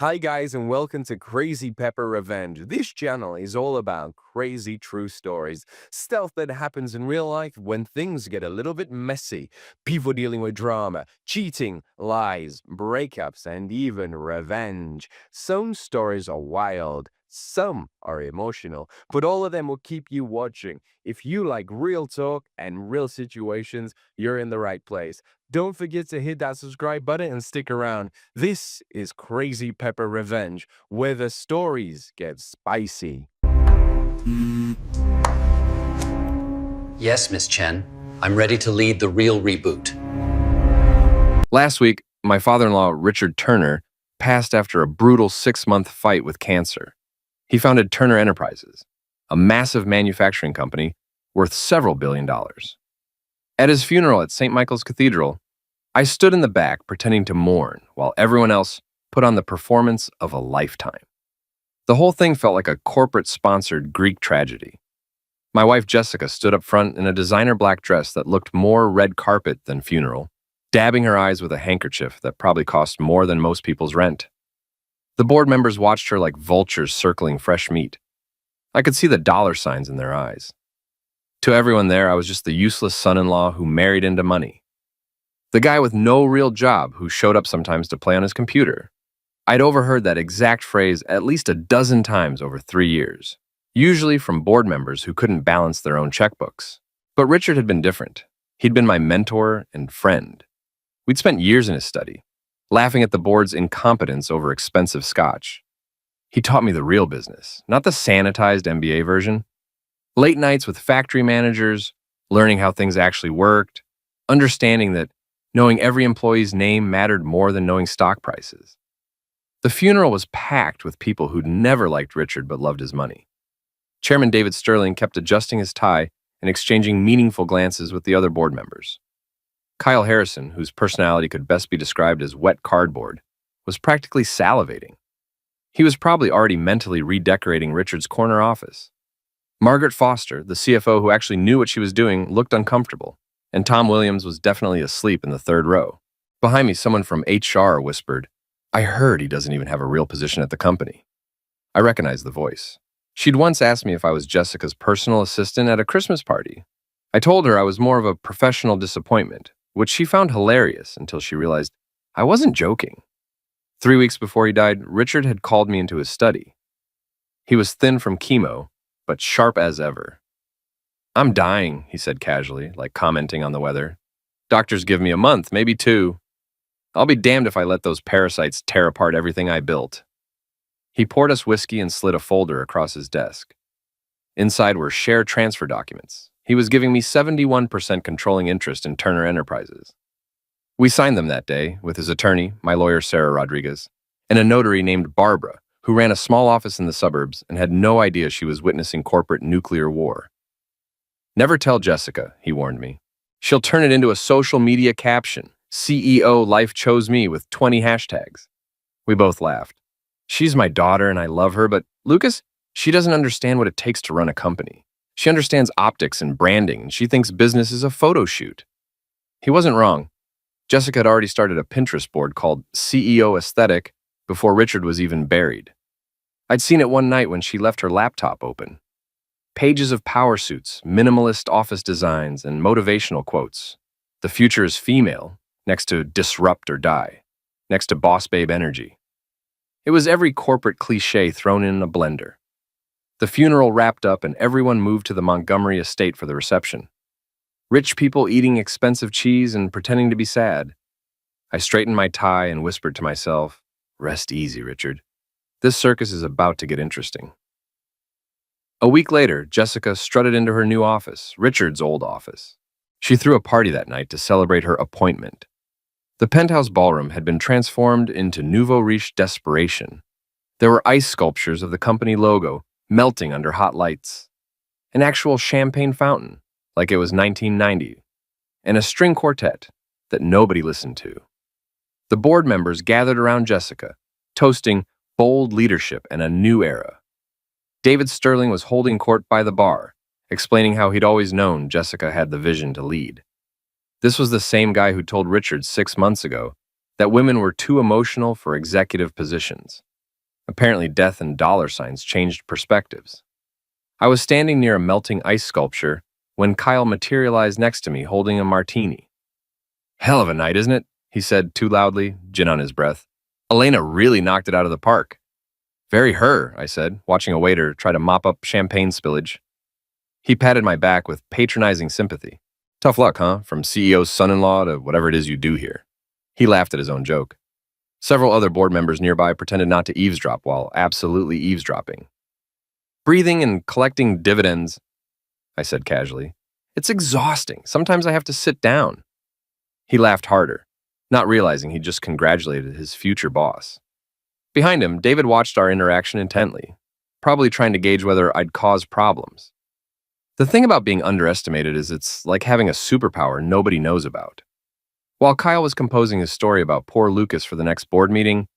Hi guys and welcome to Crazy Pepper Revenge. This channel is all about crazy true stories, stuff that happens in real life when things get a little bit messy, people dealing with drama, cheating, lies, breakups, and even revenge. Some stories are wild, some are emotional, but all of them will keep you watching. If you like real talk and real situations, you're in the right place. Don't forget to hit that subscribe button and stick around. This is Crazy Pepper Revenge, where the stories get spicy. Yes, Miss Chen. I'm ready to lead the real reboot. Last week, my father-in-law, Richard Turner, passed after a brutal 6-month fight with cancer. He founded Turner Enterprises, a massive manufacturing company worth several $billions. At his funeral at St. Michael's Cathedral, I stood in the back pretending to mourn while everyone else put on the performance of a lifetime. The whole thing felt like a corporate-sponsored Greek tragedy. My wife Jessica stood up front in a designer black dress that looked more red carpet than funeral, dabbing her eyes with a handkerchief that probably cost more than most people's rent. The board members watched her like vultures circling fresh meat. I could see the dollar signs in their eyes. To everyone there, I was just the useless son-in-law who married into money. The guy with no real job who showed up sometimes to play on his computer. I'd overheard that exact phrase at least a dozen times over 3 years, usually from board members who couldn't balance their own checkbooks. But Richard had been different. He'd been my mentor and friend. We'd spent years in his study, laughing at the board's incompetence over expensive scotch. He taught me the real business, not the sanitized MBA version. Late nights with factory managers, learning how things actually worked, understanding that knowing every employee's name mattered more than knowing stock prices. The funeral was packed with people who'd never liked Richard but loved his money. Chairman David Sterling kept adjusting his tie and exchanging meaningful glances with the other board members. Kyle Harrison, whose personality could best be described as wet cardboard, was practically salivating. He was probably already mentally redecorating Richard's corner office. Margaret Foster, the CFO who actually knew what she was doing, looked uncomfortable, and Tom Williams was definitely asleep in the third row. Behind me, someone from HR whispered, "I heard he doesn't even have a real position at the company." I recognized the voice. She'd once asked me if I was Jessica's personal assistant at a Christmas party. I told her I was more of a professional disappointment, which she found hilarious until she realized I wasn't joking. 3 weeks before he died, Richard had called me into his study. He was thin from chemo, but sharp as ever. "I'm dying," he said casually, like commenting on the weather. "Doctors give me a month, maybe 2. I'll be damned if I let those parasites tear apart everything I built." He poured us whiskey and slid a folder across his desk. Inside were share transfer documents. He was giving me 71% controlling interest in Turner Enterprises. We signed them that day with his attorney, my lawyer Sarah Rodriguez, and a notary named Barbara, who ran a small office in the suburbs and had no idea she was witnessing corporate nuclear war. "Never tell Jessica," he warned me. "She'll turn it into a social media caption. CEO Life chose me with 20 hashtags. We both laughed. "She's my daughter and I love her, but Lucas, she doesn't understand what it takes to run a company. She understands optics and branding, and she thinks business is a photo shoot." He wasn't wrong. Jessica had already started a Pinterest board called CEO Aesthetic before Richard was even buried. I'd seen it one night when she left her laptop open. Pages of power suits, minimalist office designs, and motivational quotes. "The future is female," next to "disrupt or die," next to "boss babe energy." It was every corporate cliche thrown in a blender. The funeral wrapped up and everyone moved to the Montgomery estate for the reception. Rich people eating expensive cheese and pretending to be sad. I straightened my tie and whispered to myself, "Rest easy, Richard. This circus is about to get interesting." A week later, Jessica strutted into her new office, Richard's old office. She threw a party that night to celebrate her appointment. The penthouse ballroom had been transformed into nouveau riche desperation. There were ice sculptures of the company logo melting under hot lights, an actual champagne fountain, like it was 1990, and a string quartet that nobody listened to. The board members gathered around Jessica, toasting bold leadership and a new era. David Sterling was holding court by the bar, explaining how he'd always known Jessica had the vision to lead. This was the same guy who told Richard 6 months ago that women were too emotional for executive positions. Apparently, death and dollar signs changed perspectives. I was standing near a melting ice sculpture when Kyle materialized next to me holding a martini. Hell of a night, isn't it? He said too loudly, gin on his breath. Elena really knocked it out of the park. Very her, I said, watching a waiter try to mop up champagne spillage. He patted my back with patronizing sympathy. Tough luck, huh? From CEO's son-in-law to whatever it is you do here. He laughed at his own joke. Several other board members nearby pretended not to eavesdrop while absolutely eavesdropping. Breathing and collecting dividends, I said casually. It's exhausting. Sometimes I have to sit down. He laughed harder, not realizing he just congratulated his future boss. Behind him, David watched our interaction intently, probably trying to gauge whether I'd cause problems. The thing about being underestimated is it's like having a superpower nobody knows about. While Kyle was composing his story about poor Lucas for the next board meeting,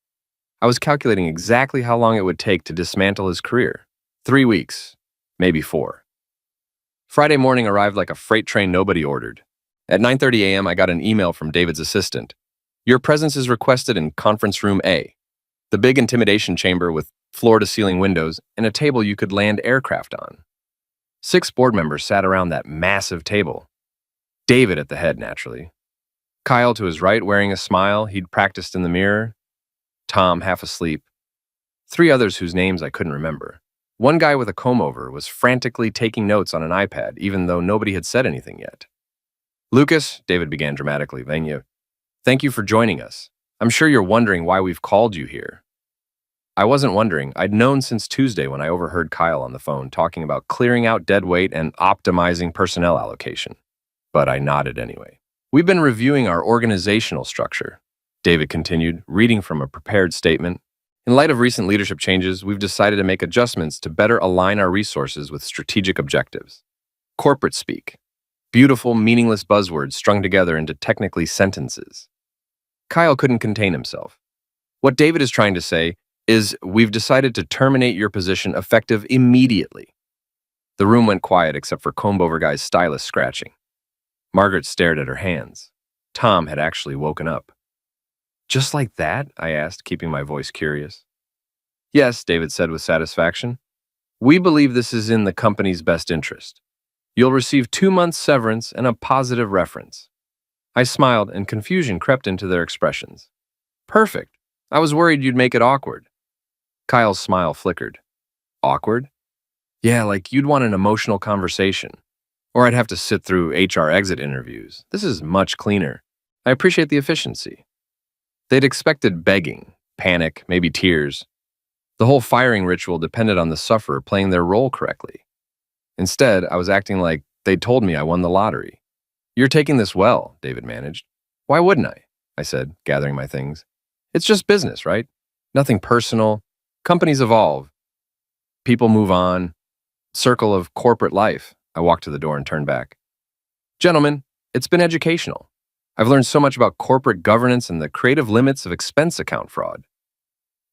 I was calculating exactly how long it would take to dismantle his career. 3 weeks, maybe 4. Friday morning arrived like a freight train nobody ordered. At 9:30 a.m., I got an email from David's assistant. Your presence is requested in conference room A, the big intimidation chamber with floor-to-ceiling windows and a table you could land aircraft on. 6 board members sat around that massive table. David at the head, naturally. Kyle to his right, wearing a smile he'd practiced in the mirror. Tom, half asleep. 3 others whose names I couldn't remember. One guy with a comb-over was frantically taking notes on an iPad, even though nobody had said anything yet. Lucas, David began dramatically, thank you for joining us. I'm sure you're wondering why we've called you here. I wasn't wondering. I'd known since Tuesday when I overheard Kyle on the phone talking about clearing out dead weight and optimizing personnel allocation. But I nodded anyway. We've been reviewing our organizational structure, David continued, reading from a prepared statement. In light of recent leadership changes, we've decided to make adjustments to better align our resources with strategic objectives. Corporate speak. Beautiful, meaningless buzzwords strung together into technically sentences. Kyle couldn't contain himself. What David is trying to say is we've decided to terminate your position effective immediately. The room went quiet except for comb-over guy's stylus scratching. Margaret stared at her hands. Tom had actually woken up. Just like that? I asked, keeping my voice curious. Yes, David said with satisfaction. We believe this is in the company's best interest. You'll receive 2 months severance and a positive reference. I smiled and confusion crept into their expressions. Perfect. I was worried you'd make it awkward. Kyle's smile flickered. Awkward? Yeah, like you'd want an emotional conversation. Or I'd have to sit through HR exit interviews. This is much cleaner. I appreciate the efficiency. They'd expected begging, panic, maybe tears. The whole firing ritual depended on the sufferer playing their role correctly. Instead, I was acting like they'd told me I won the lottery. You're taking this well, David managed. Why wouldn't I said, gathering my things. It's just business, right? Nothing personal. Companies evolve. People move on. Circle of corporate life. I walked to the door and turned back. Gentlemen, it's been educational. I've learned so much about corporate governance and the creative limits of expense account fraud.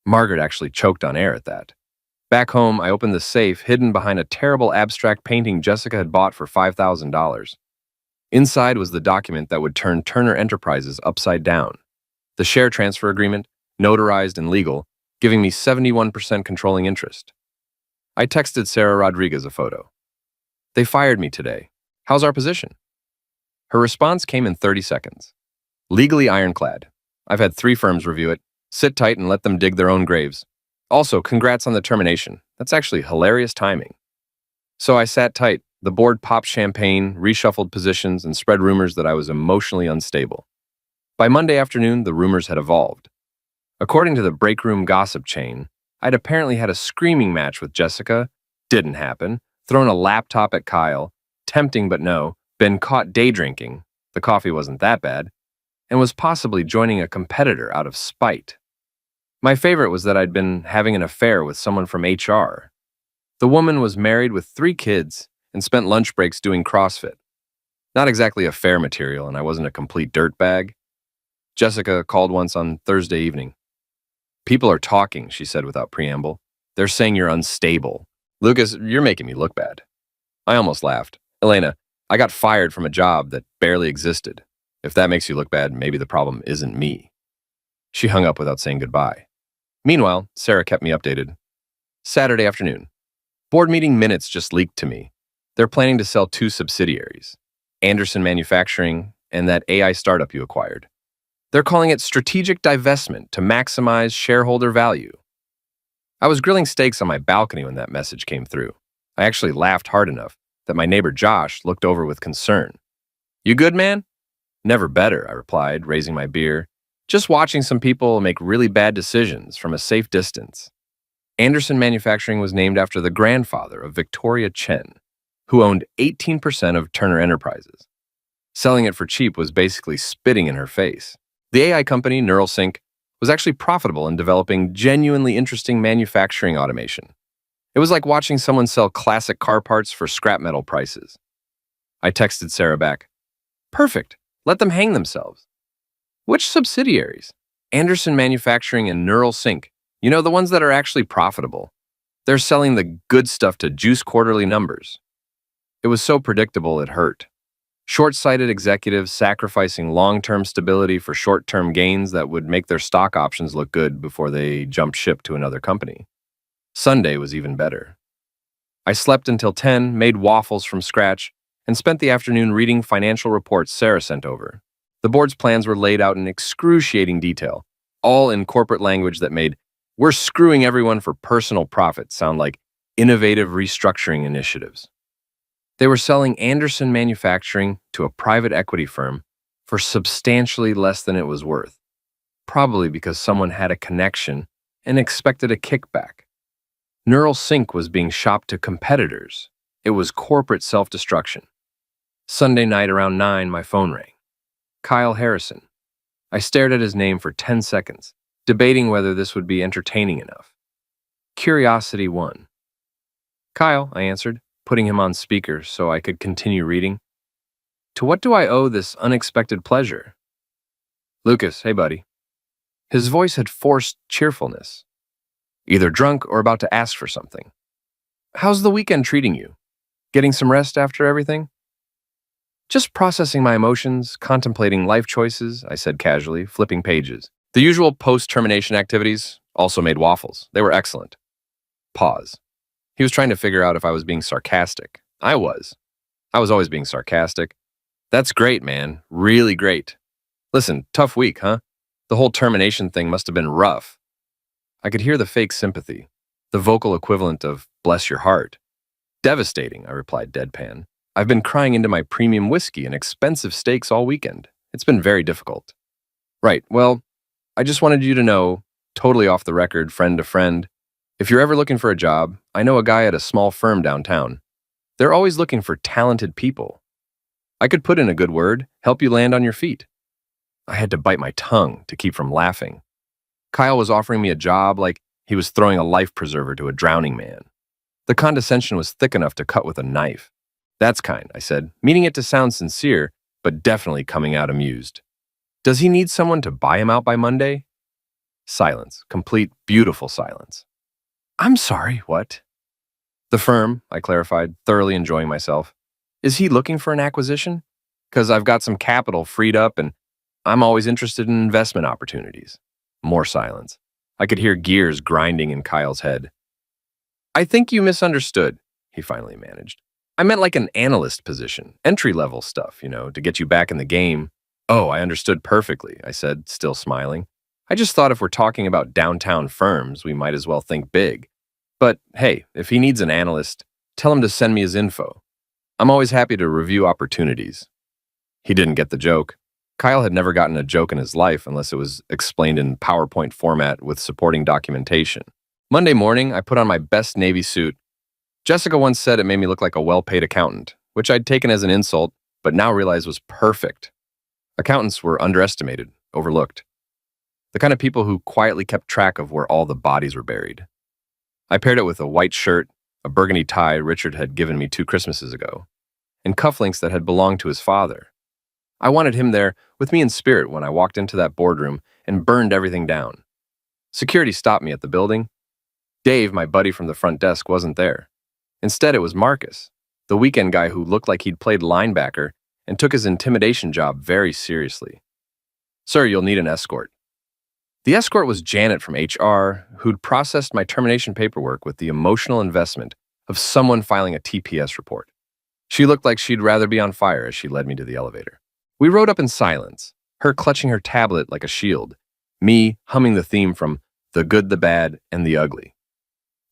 Margaret actually choked on air at that. Back home, I opened the safe hidden behind a terrible abstract painting Jessica had bought for $5,000. Inside was the document that would turn Turner Enterprises upside down. The share transfer agreement, notarized and legal, giving me 71% controlling interest. I texted Sarah Rodriguez a photo. They fired me today. How's our position? Her response came in 30 seconds. Legally ironclad. I've had 3 firms review it. Sit tight and let them dig their own graves. Also, congrats on the termination. That's actually hilarious timing. So I sat tight. The board popped champagne, reshuffled positions, and spread rumors that I was emotionally unstable. By Monday afternoon, the rumors had evolved. According to the break room gossip chain, I'd apparently had a screaming match with Jessica, didn't happen, thrown a laptop at Kyle, tempting but no, been caught day drinking, the coffee wasn't that bad, and was possibly joining a competitor out of spite. My favorite was that I'd been having an affair with someone from HR. The woman was married with 3 kids and spent lunch breaks doing CrossFit. Not exactly affair material, and I wasn't a complete dirtbag. Jessica called once on Thursday evening. People are talking, she said without preamble. They're saying you're unstable. Lucas, you're making me look bad. I almost laughed. Elena, I got fired from a job that barely existed. If that makes you look bad, maybe the problem isn't me. She hung up without saying goodbye. Meanwhile, Sarah kept me updated. Saturday afternoon. Board meeting minutes just leaked to me. They're planning to sell two subsidiaries, Anderson Manufacturing and that AI startup you acquired. They're calling it strategic divestment to maximize shareholder value. I was grilling steaks on my balcony when that message came through. I actually laughed hard enough that my neighbor Josh looked over with concern. "You good, man?" "Never better," I replied, raising my beer. "Just watching some people make really bad decisions from a safe distance." Anderson Manufacturing was named after the grandfather of Victoria Chen, who owned 18% of Turner Enterprises. Selling it for cheap was basically spitting in her face. The AI company, NeuralSync, was actually profitable in developing genuinely interesting manufacturing automation. It was like watching someone sell classic car parts for scrap metal prices. I texted Sarah back, "Perfect. Let them hang themselves." "Which subsidiaries?" "Anderson Manufacturing and NeuralSync. You know, the ones that are actually profitable. They're selling the good stuff to juice quarterly numbers." It was so predictable it hurt. Short-sighted executives sacrificing long-term stability for short-term gains that would make their stock options look good before they jumped ship to another company. Sunday was even better. I slept until 10, made waffles from scratch, and spent the afternoon reading financial reports Sarah sent over. The board's plans were laid out in excruciating detail, all in corporate language that made "we're screwing everyone for personal profit" sound like innovative restructuring initiatives. They were selling Anderson Manufacturing to a private equity firm for substantially less than it was worth, probably because someone had a connection and expected a kickback. NeuralSync was being shopped to competitors. It was corporate self-destruction. Sunday night around 9, my phone rang. Kyle Harrison. I stared at his name for 10 seconds, debating whether this would be entertaining enough. Curiosity won. "Kyle," I answered, putting him on speaker so I could continue reading. "To what do I owe this unexpected pleasure?" "Lucas, hey buddy." His voice had forced cheerfulness. Either drunk or about to ask for something. "How's the weekend treating you? Getting some rest after everything?" "Just processing my emotions, contemplating life choices," I said casually, flipping pages. The usual post-termination activities. Also made waffles. They were excellent. Pause. He was trying to figure out if I was being sarcastic. I was. I was always being sarcastic. "That's great, man. Really great. Listen, tough week, huh? The whole termination thing must have been rough." I could hear the fake sympathy, the vocal equivalent of "bless your heart." "Devastating," I replied deadpan. "I've been crying into my premium whiskey and expensive steaks all weekend. It's been very difficult." "Right, well, I just wanted you to know, totally off the record, friend to friend, if you're ever looking for a job, I know a guy at a small firm downtown. They're always looking for talented people. I could put in a good word, help you land on your feet." I had to bite my tongue to keep from laughing. Kyle was offering me a job like he was throwing a life preserver to a drowning man. The condescension was thick enough to cut with a knife. "That's kind," I said, meaning it to sound sincere, but definitely coming out amused. "Does he need someone to buy him out by Monday?" Silence, complete, beautiful silence. "I'm sorry, what?" "The firm," I clarified, thoroughly enjoying myself. "Is he looking for an acquisition? Because I've got some capital freed up and I'm always interested in investment opportunities." More silence. I could hear gears grinding in Kyle's head. "I think you misunderstood," he finally managed. "I meant like an analyst position, entry-level stuff, to get you back in the game." "Oh, I understood perfectly," I said, still smiling. "I just thought if we're talking about downtown firms, we might as well think big. But hey, if he needs an analyst, tell him to send me his info. I'm always happy to review opportunities." He didn't get the joke. Kyle had never gotten a joke in his life unless it was explained in PowerPoint format with supporting documentation. Monday morning, I put on my best Navy suit. Jessica once said it made me look like a well-paid accountant, which I'd taken as an insult, but now realized was perfect. Accountants were underestimated, overlooked. The kind of people who quietly kept track of where all the bodies were buried. I paired it with a white shirt, a burgundy tie Richard had given me 2 Christmases ago, and cufflinks that had belonged to his father. I wanted him there with me in spirit when I walked into that boardroom and burned everything down. Security stopped me at the building. Dave, my buddy from the front desk, wasn't there. Instead, it was Marcus, the weekend guy who looked like he'd played linebacker and took his intimidation job very seriously. "Sir, you'll need an escort." The escort was Janet from HR, who'd processed my termination paperwork with the emotional investment of someone filing a TPS report. She looked like she'd rather be on fire as she led me to the elevator. We rode up in silence, her clutching her tablet like a shield, me humming the theme from The Good, the Bad, and the Ugly.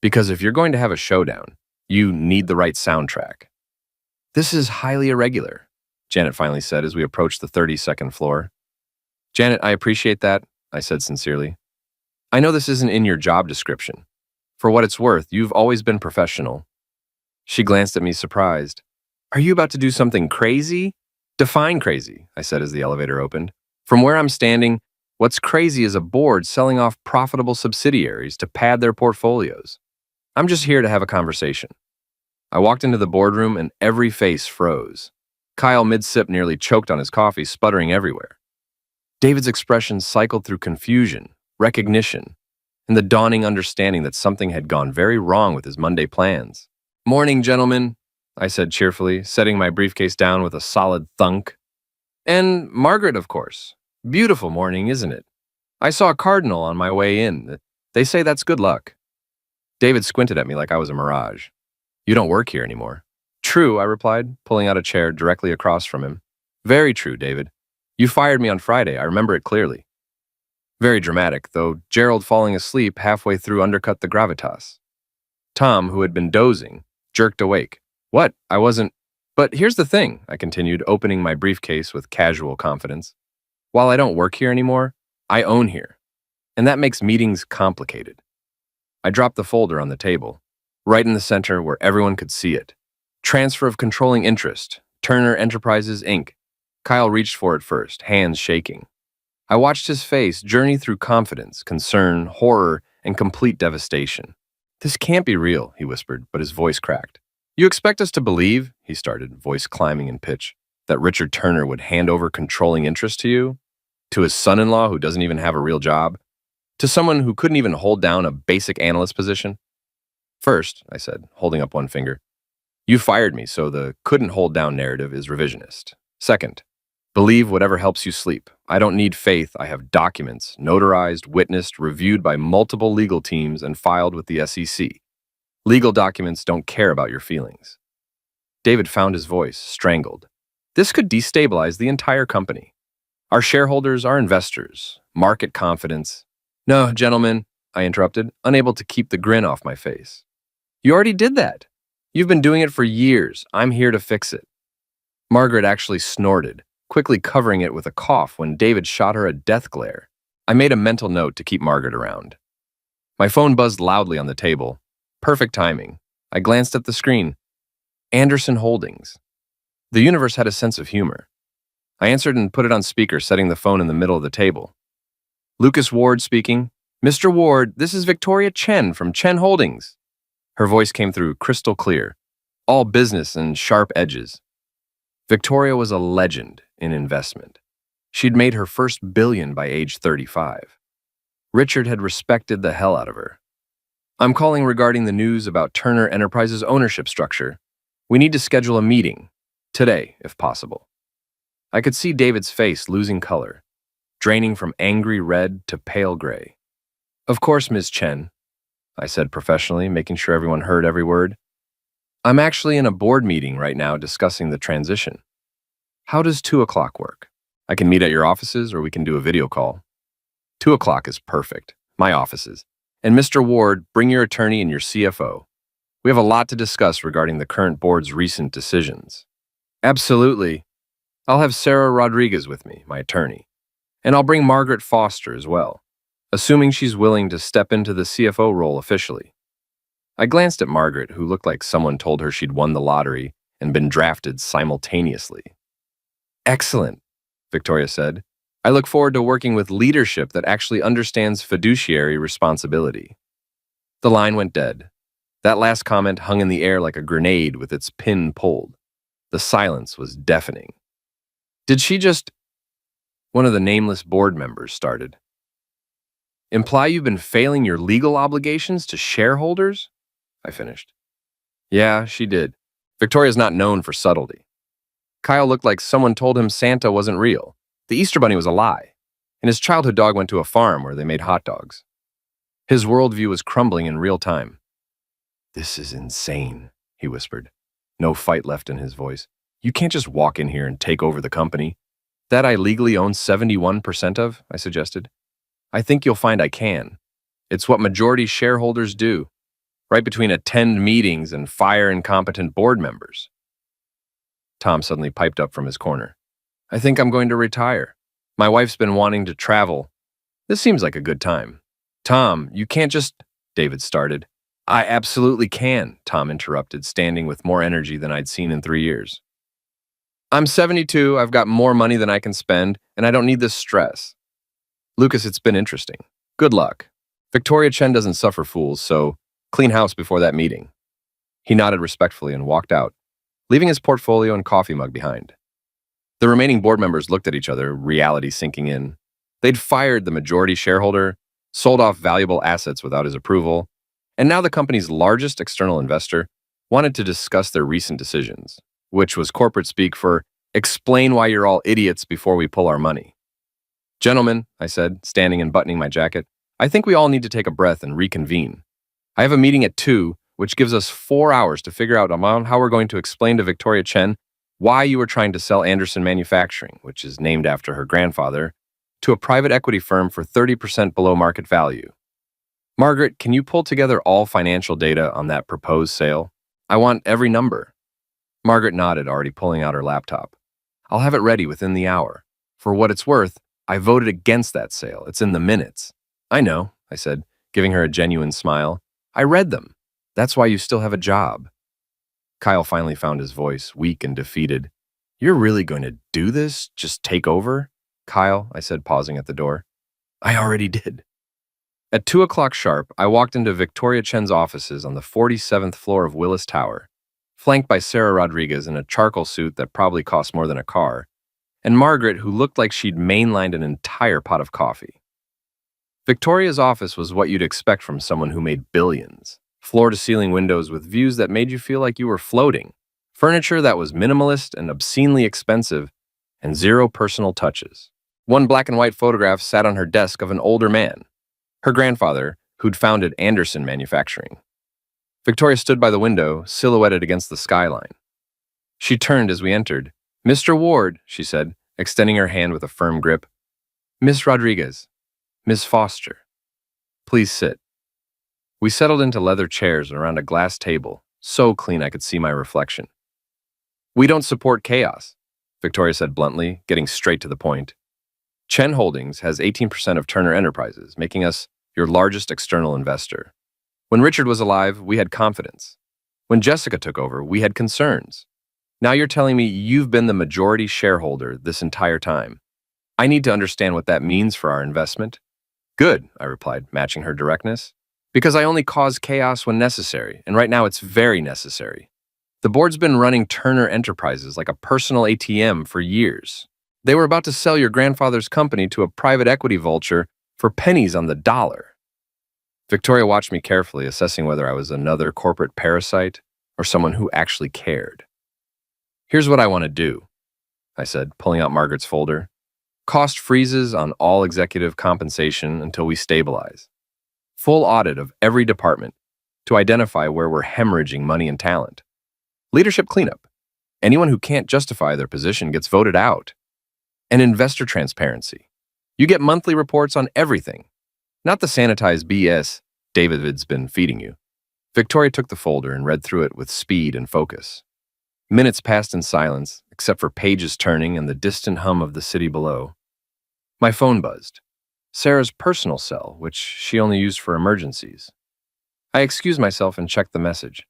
Because if you're going to have a showdown, you need the right soundtrack. This is highly irregular, Janet finally said as we approached the 32nd floor. Janet, I appreciate that, I said sincerely. I know this isn't in your job description. For what it's worth, you've always been professional. She glanced at me surprised. Are you about to do something crazy? Define crazy, I said as the elevator opened. From where I'm standing, what's crazy is a board selling off profitable subsidiaries to pad their portfolios. I'm just here to have a conversation. I walked into the boardroom and every face froze. Kyle, mid-sip, nearly choked on his coffee, sputtering everywhere. David's expression cycled through confusion, recognition, and the dawning understanding that something had gone very wrong with his Monday plans. Morning, gentlemen, I said cheerfully, setting my briefcase down with a solid thunk. And Margaret, of course. Beautiful morning, isn't it? I saw a cardinal on my way in. They say that's good luck. David squinted at me like I was a mirage. You don't work here anymore. True, I replied, pulling out a chair directly across from him. Very true, David. You fired me on Friday, I remember it clearly. Very dramatic, though Gerald falling asleep halfway through undercut the gravitas. Tom, who had been dozing, jerked awake. What? I wasn't... But here's the thing, I continued, opening my briefcase with casual confidence. While I don't work here anymore, I own here. And that makes meetings complicated. I dropped the folder on the table, right in the center where everyone could see it. Transfer of controlling interest, Turner Enterprises, Inc. Kyle reached for it first, hands shaking. I watched his face journey through confidence, concern, horror, and complete devastation. This can't be real, he whispered, but his voice cracked. You expect us to believe, he started, voice climbing in pitch, that Richard Turner would hand over controlling interest to you? To his son-in-law who doesn't even have a real job? To someone who couldn't even hold down a basic analyst position? First, I said, holding up one finger, you fired me, so the couldn't hold down narrative is revisionist. Second, believe whatever helps you sleep. I don't need faith. I have documents, notarized, witnessed, reviewed by multiple legal teams, and filed with the SEC. Legal documents don't care about your feelings. David found his voice, strangled. This could destabilize the entire company. Our shareholders, our investors, market confidence. No, gentlemen, I interrupted, unable to keep the grin off my face. You already did that. You've been doing it for years. I'm here to fix it. Margaret actually snorted, quickly covering it with a cough when David shot her a death glare. I made a mental note to keep Margaret around. My phone buzzed loudly on the table. Perfect timing. I glanced at the screen. Anderson Holdings. The universe had a sense of humor. I answered and put it on speaker, setting the phone in the middle of the table. Lucas Ward speaking. Mr. Ward, this is Victoria Chen from Chen Holdings. Her voice came through crystal clear, all business and sharp edges. Victoria was a legend in investment. She'd made her first billion by age 35. Richard had respected the hell out of her. I'm calling regarding the news about Turner Enterprises' ownership structure. We need to schedule a meeting, today, if possible. I could see David's face losing color, draining from angry red to pale gray. Of course, Ms. Chen, I said professionally, making sure everyone heard every word. I'm actually in a board meeting right now discussing the transition. How does 2 o'clock work? I can meet at your offices or we can do a video call. 2 o'clock is perfect. My offices. And Mr. Ward, bring your attorney and your CFO. We have a lot to discuss regarding the current board's recent decisions. Absolutely. I'll have Sarah Rodriguez with me, my attorney. And I'll bring Margaret Foster as well, assuming she's willing to step into the CFO role officially. I glanced at Margaret, who looked like someone told her she'd won the lottery and been drafted simultaneously. Excellent, Victoria said. I look forward to working with leadership that actually understands fiduciary responsibility. The line went dead. That last comment hung in the air like a grenade with its pin pulled. The silence was deafening. Did she just... One of the nameless board members started. Imply you've been failing your legal obligations to shareholders? I finished. Yeah, she did. Victoria's not known for subtlety. Kyle looked like someone told him Santa wasn't real. The Easter Bunny was a lie. and his childhood dog went to a farm where they made hot dogs. His worldview was crumbling in real time. "This is insane," he whispered, no fight left in his voice. "You can't just walk in here and take over the company." "That I legally own 71% of," I suggested. "I think you'll find I can. It's what majority shareholders do, right between attend meetings and fire incompetent board members." Tom suddenly piped up from his corner. "I think I'm going to retire. My wife's been wanting to travel. This seems like a good time." "Tom, you can't just—" David started. "I absolutely can," Tom interrupted, standing with more energy than I'd seen in 3 years. "I'm 72, I've got more money than I can spend, and I don't need this stress. Lucas, it's been interesting. Good luck. Victoria Chen doesn't suffer fools, so clean house before that meeting." He nodded respectfully and walked out, leaving his portfolio and coffee mug behind. The remaining board members looked at each other, reality sinking in. They'd fired the majority shareholder, sold off valuable assets without his approval, and now the company's largest external investor wanted to discuss their recent decisions, which was corporate speak for "explain why you're all idiots before we pull our money." "Gentlemen," I said, standing and buttoning my jacket, "I think we all need to take a breath and reconvene. I have a meeting at 2, which gives us 4 hours to figure out how we're going to explain to Victoria Chen why you were trying to sell Anderson Manufacturing, which is named after her grandfather, to a private equity firm for 30% below market value. Margaret, can you pull together all financial data on that proposed sale? I want every number." Margaret nodded, already pulling out her laptop. "I'll have it ready within the hour. For what it's worth, I voted against that sale. It's in the minutes." "I know," I said, giving her a genuine smile. "I read them. That's why you still have a job." Kyle finally found his voice, weak and defeated. "You're really going to do this? Just take over?" "Kyle," I said, pausing at the door. "I already did." At 2 o'clock sharp, I walked into Victoria Chen's offices on the 47th floor of Willis Tower, flanked by Sarah Rodriguez in a charcoal suit that probably cost more than a car, and Margaret, who looked like she'd mainlined an entire pot of coffee. Victoria's office was what you'd expect from someone who made billions. Floor-to-ceiling windows with views that made you feel like you were floating, furniture that was minimalist and obscenely expensive, and 0 personal touches. One black and white photograph sat on her desk of an older man, her grandfather, who'd founded Anderson Manufacturing. Victoria stood by the window, silhouetted against the skyline. She turned as we entered. "Mr. Ward," she said, extending her hand with a firm grip. "Miss Rodriguez, Miss Foster, please sit." We settled into leather chairs and around a glass table, so clean I could see my reflection. "We don't support chaos," Victoria said bluntly, getting straight to the point. "Chen Holdings has 18% of Turner Enterprises, making us your largest external investor. When Richard was alive, we had confidence. When Jessica took over, we had concerns. Now you're telling me you've been the majority shareholder this entire time. I need to understand what that means for our investment." "Good," I replied, matching her directness. "Because I only cause chaos when necessary, and right now it's very necessary. The board's been running Turner Enterprises like a personal ATM for years. They were about to sell your grandfather's company to a private equity vulture for pennies on the dollar." Victoria watched me carefully, assessing whether I was another corporate parasite or someone who actually cared. "Here's what I want to do," I said, pulling out Margaret's folder. "Cost freezes on all executive compensation until we stabilize. Full audit of every department to identify where we're hemorrhaging money and talent. Leadership cleanup. Anyone who can't justify their position gets voted out. And investor transparency. You get monthly reports on everything, not the sanitized BS David's been feeding you." Victoria took the folder and read through it with speed and focus. Minutes passed in silence, except for pages turning and the distant hum of the city below. My phone buzzed. Sarah's personal cell, which she only used for emergencies. I excused myself and checked the message.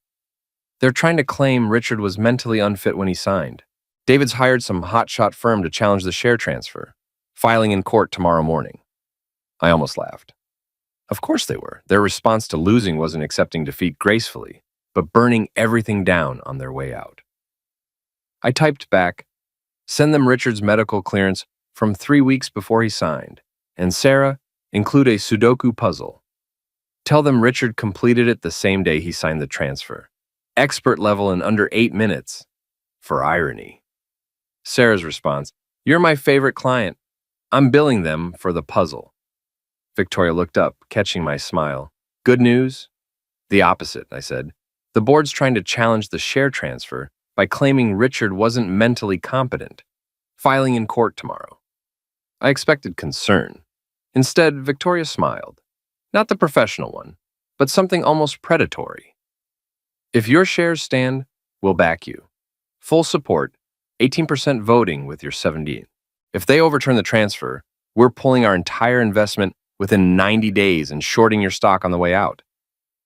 "They're trying to claim Richard was mentally unfit when he signed. David's hired some hotshot firm to challenge the share transfer, filing in court tomorrow morning." I almost laughed. Of course they were. Their response to losing wasn't accepting defeat gracefully, but burning everything down on their way out. I typed back, "Send them Richard's medical clearance from 3 weeks before he signed. And Sarah, include a Sudoku puzzle. Tell them Richard completed it the same day he signed the transfer. Expert level in under 8 minutes. For irony." Sarah's response, "You're my favorite client. I'm billing them for the puzzle. Victoria looked up, catching my smile. Good news? The opposite, I said. The board's trying to challenge the share transfer by claiming Richard wasn't mentally competent, filing in court tomorrow. I expected concern. Instead, Victoria smiled. Not the professional one, but something almost predatory. If your shares stand, we'll back you. Full support, 18% voting with your 17. If they overturn the transfer, we're pulling our entire investment within 90 days and shorting your stock on the way out.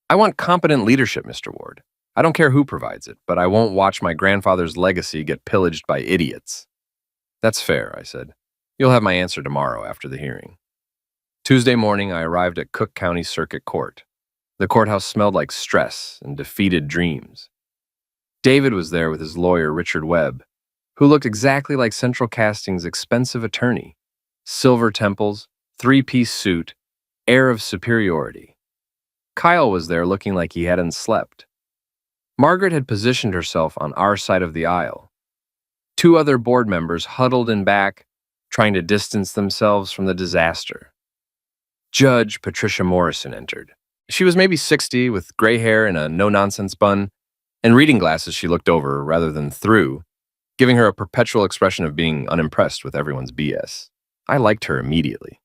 I want competent leadership, Mr. Ward. I don't care who provides it, but I won't watch my grandfather's legacy get pillaged by idiots. That's fair, I said. You'll have my answer tomorrow after the hearing. Tuesday morning, I arrived at Cook County Circuit Court. The courthouse smelled like stress and defeated dreams. David was there with his lawyer, Richard Webb, who looked exactly like Central Casting's expensive attorney. Silver temples, three-piece suit, air of superiority. Kyle was there looking like he hadn't slept. Margaret had positioned herself on our side of the aisle. Two other board members huddled in back, trying to distance themselves from the disaster. Judge Patricia Morrison entered. She was maybe 60, with gray hair and a no-nonsense bun, and reading glasses she looked over rather than through, giving her a perpetual expression of being unimpressed with everyone's BS. I liked her immediately.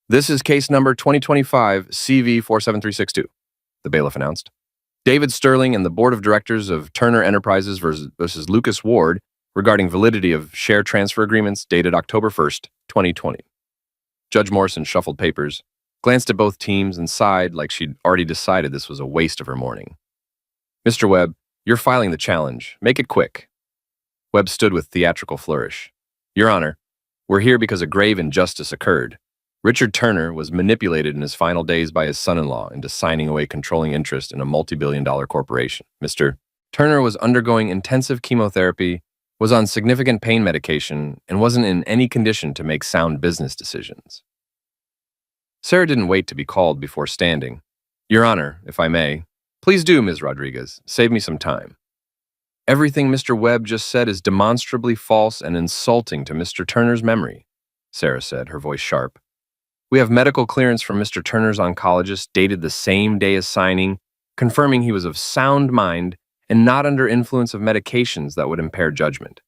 This is case number 2025 CV 47362, the bailiff announced. David Sterling and the board of directors of Turner Enterprises versus Lucas Ward regarding validity of share transfer agreements dated October 1st, 2020. Judge Morrison shuffled papers, glanced at both teams, and sighed like she'd already decided this was a waste of her morning. Mr. Webb, you're filing the challenge. Make it quick. Webb stood with theatrical flourish. Your Honor, we're here because a grave injustice occurred. Richard Turner was manipulated in his final days by his son-in-law into signing away controlling interest in a multi-billion-dollar corporation. Mr. Turner was undergoing intensive chemotherapy, was on significant pain medication, and wasn't in any condition to make sound business decisions. Sarah didn't wait to be called before standing. Your Honor, if I may, please do, Ms. Rodriguez. Save me some time. Everything Mr. Webb just said is demonstrably false and insulting to Mr. Turner's memory, Sarah said, her voice sharp. We have medical clearance from Mr. Turner's oncologist dated the same day as signing, confirming he was of sound mind and not under influence of medications that would impair judgment.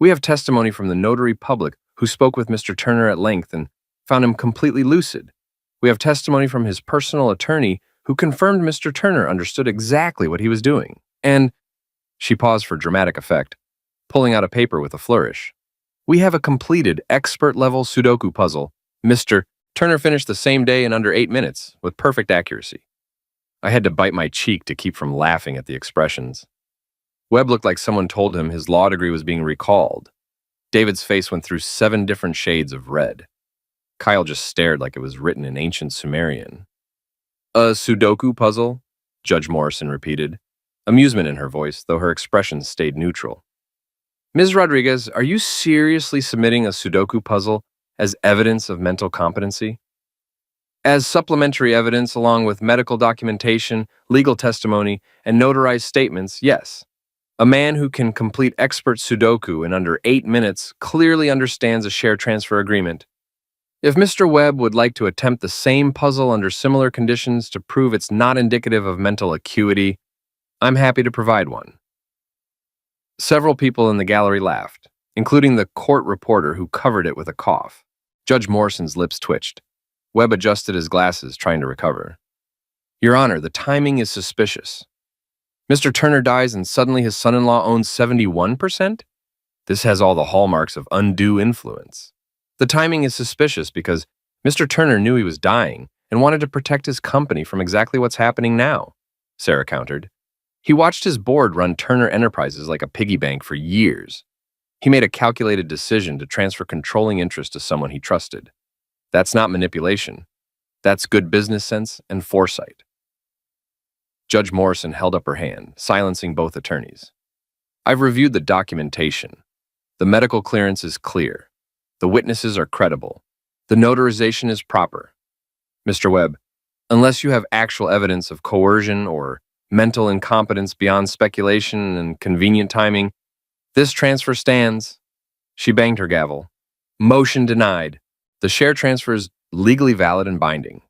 We have testimony from the notary public who spoke with Mr. Turner at length and found him completely lucid. We have testimony from his personal attorney who confirmed Mr. Turner understood exactly what he was doing. And, she paused for dramatic effect, pulling out a paper with a flourish. We have a completed expert-level Sudoku puzzle. Mr. Turner finished the same day in under 8 minutes, with perfect accuracy. I had to bite my cheek to keep from laughing at the expressions. Webb looked like someone told him his law degree was being recalled. David's face went through 7 different shades of red. Kyle just stared like it was written in ancient Sumerian. A Sudoku puzzle? Judge Morrison repeated, amusement in her voice, though her expression stayed neutral. Ms. Rodriguez, are you seriously submitting a Sudoku puzzle as evidence of mental competency? As supplementary evidence along with medical documentation, legal testimony, and notarized statements, yes. A man who can complete expert Sudoku in under 8 minutes clearly understands a share transfer agreement. If Mr. Webb would like to attempt the same puzzle under similar conditions to prove it's not indicative of mental acuity, I'm happy to provide one. Several people in the gallery laughed, including the court reporter who covered it with a cough. Judge Morrison's lips twitched. Webb adjusted his glasses, trying to recover. Your Honor, the timing is suspicious. Mr. Turner dies and suddenly his son-in-law owns 71%? This has all the hallmarks of undue influence. The timing is suspicious because Mr. Turner knew he was dying and wanted to protect his company from exactly what's happening now, Sarah countered. He watched his board run Turner Enterprises like a piggy bank for years. He made a calculated decision to transfer controlling interest to someone he trusted. That's not manipulation. That's good business sense and foresight. Judge Morrison held up her hand, silencing both attorneys. I've reviewed the documentation. The medical clearance is clear. The witnesses are credible. The notarization is proper. Mr. Webb, unless you have actual evidence of coercion or mental incompetence beyond speculation and convenient timing, this transfer stands. She banged her gavel. Motion denied. The share transfer is legally valid and binding.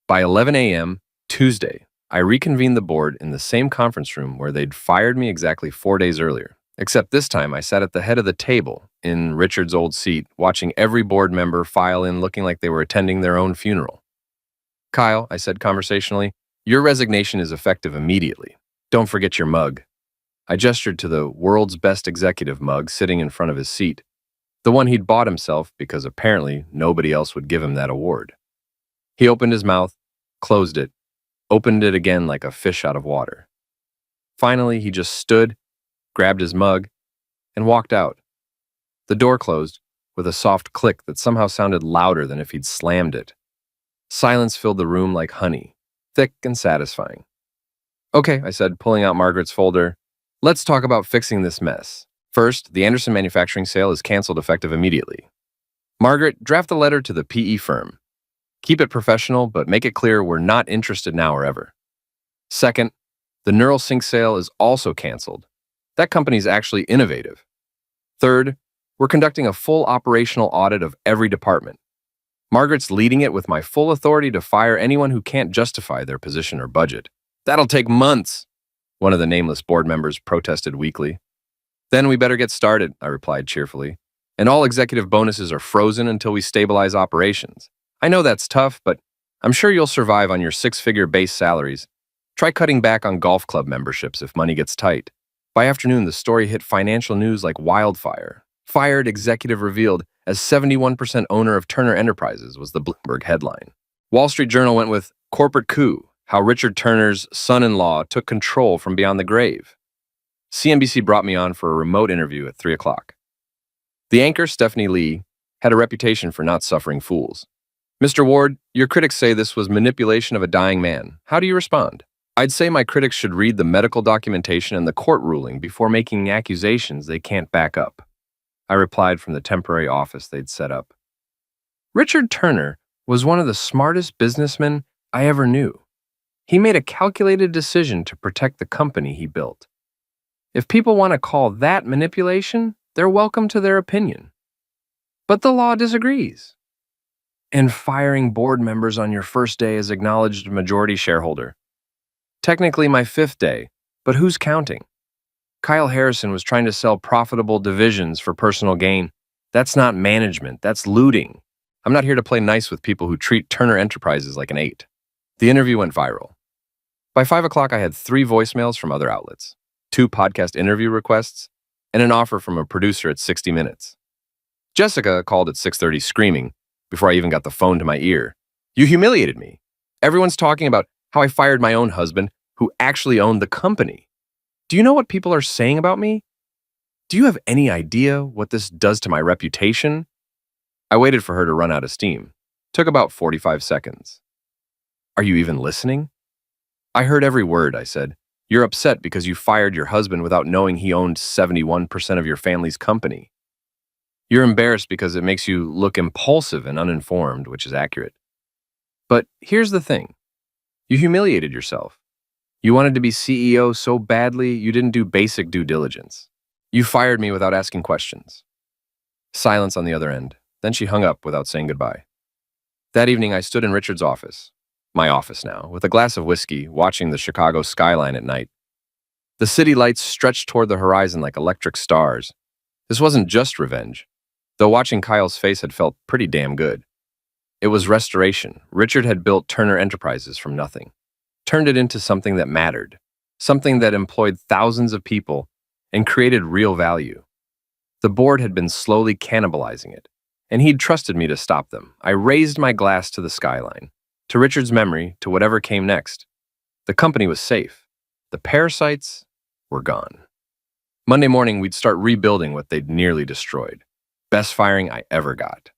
By 11 a.m. Tuesday, I reconvened the board in the same conference room where they'd fired me exactly 4 days earlier. Except this time I sat at the head of the table, in Richard's old seat, watching every board member file in looking like they were attending their own funeral. Kyle, I said conversationally, your resignation is effective immediately. Don't forget your mug. I gestured to the world's best executive mug sitting in front of his seat, the one he'd bought himself because apparently nobody else would give him that award. He opened his mouth, closed it, opened it again like a fish out of water. Finally, he just stood, grabbed his mug, and walked out. The door closed with a soft click that somehow sounded louder than if he'd slammed it. Silence filled the room like honey, thick and satisfying. Okay, I said, pulling out Margaret's folder. Let's talk about fixing this mess. First, the Anderson manufacturing sale is canceled effective immediately. Margaret, draft a letter to the PE firm. Keep it professional, but make it clear we're not interested now or ever. Second, the Neural Sync sale is also canceled. That company's actually innovative. Third, we're conducting a full operational audit of every department. Margaret's leading it with my full authority to fire anyone who can't justify their position or budget. That'll take months, one of the nameless board members protested weakly. Then we better get started, I replied cheerfully. And all executive bonuses are frozen until we stabilize operations. I know that's tough, but I'm sure you'll survive on your 6-figure base salaries. Try cutting back on golf club memberships if money gets tight. By afternoon, the story hit financial news like wildfire. Fired executive revealed as 71% owner of Turner Enterprises was the Bloomberg headline. Wall Street Journal went with corporate coup, how Richard Turner's son-in-law took control from beyond the grave. CNBC brought me on for a remote interview at 3 o'clock. The anchor, Stephanie Lee, had a reputation for not suffering fools. Mr. Ward, your critics say this was manipulation of a dying man. How do you respond? I'd say my critics should read the medical documentation and the court ruling before making accusations they can't back up. I replied from the temporary office they'd set up. Richard Turner was one of the smartest businessmen I ever knew. He made a calculated decision to protect the company he built. If people want to call that manipulation, they're welcome to their opinion. But the law disagrees. And firing board members on your first day as acknowledged majority shareholder. Technically my 5th day, but who's counting? Kyle Harrison was trying to sell profitable divisions for personal gain. That's not management, that's looting. I'm not here to play nice with people who treat Turner Enterprises like an 8. The interview went viral. By 5 o'clock, I had 3 voicemails from other outlets, 2 podcast interview requests, and an offer from a producer at 60 Minutes. Jessica called at 6:30 screaming before I even got the phone to my ear. You humiliated me. Everyone's talking about how I fired my own husband, who actually owned the company. Do you know what people are saying about me? Do you have any idea what this does to my reputation? I waited for her to run out of steam. Took about 45 seconds. Are you even listening? I heard every word, I said. You're upset because you fired your husband without knowing he owned 71% of your family's company. You're embarrassed because it makes you look impulsive and uninformed, which is accurate. But here's the thing. You humiliated yourself. You wanted to be CEO so badly you didn't do basic due diligence. You fired me without asking questions. Silence on the other end. Then she hung up without saying goodbye. That evening, I stood in Richard's office, my office now, with a glass of whiskey, watching the Chicago skyline at night. The city lights stretched toward the horizon like electric stars. This wasn't just revenge, though watching Kyle's face had felt pretty damn good. It was restoration. Richard had built Turner Enterprises from nothing, turned it into something that mattered, something that employed thousands of people and created real value. The board had been slowly cannibalizing it, and he'd trusted me to stop them. I raised my glass to the skyline, to Richard's memory, to whatever came next. The company was safe. The parasites were gone. Monday morning, we'd start rebuilding what they'd nearly destroyed. Best firing I ever got.